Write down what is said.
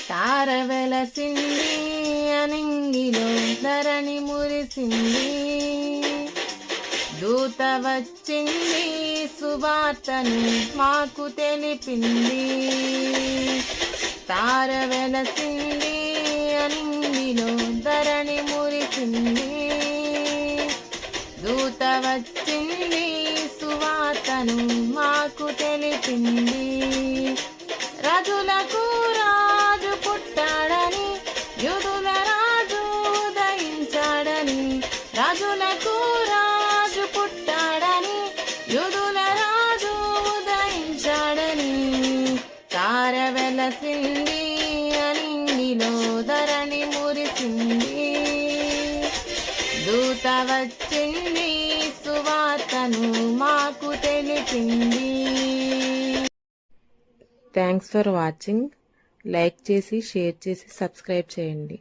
తార వెలసింది అనింగిలో ధరణి మురిసింది. దూత వచ్చింది సువార్తను మాకు తెలిపింది. తార వెలసింది అనింగిలో ధరణి మురిసింది. దూత వచ్చింది సువార్తను మాకు తెలిపింది. రాజులకు రాజు పుట్టాడని, యూదుల రాజు ఉదయించాడని. రాజులకు రాజు పుట్టాడని, యూదుల రాజు ఉదయించాడని. తార వెలసింది అనింగిలో ధరణి మురిసింది. దూత వచ్చింది సువార్తను మాకు తెలిపింది. Thanks for watching. లైక్ చేసి, షేర్ చేసి, సబ్స్క్రైబ్ చేయండి.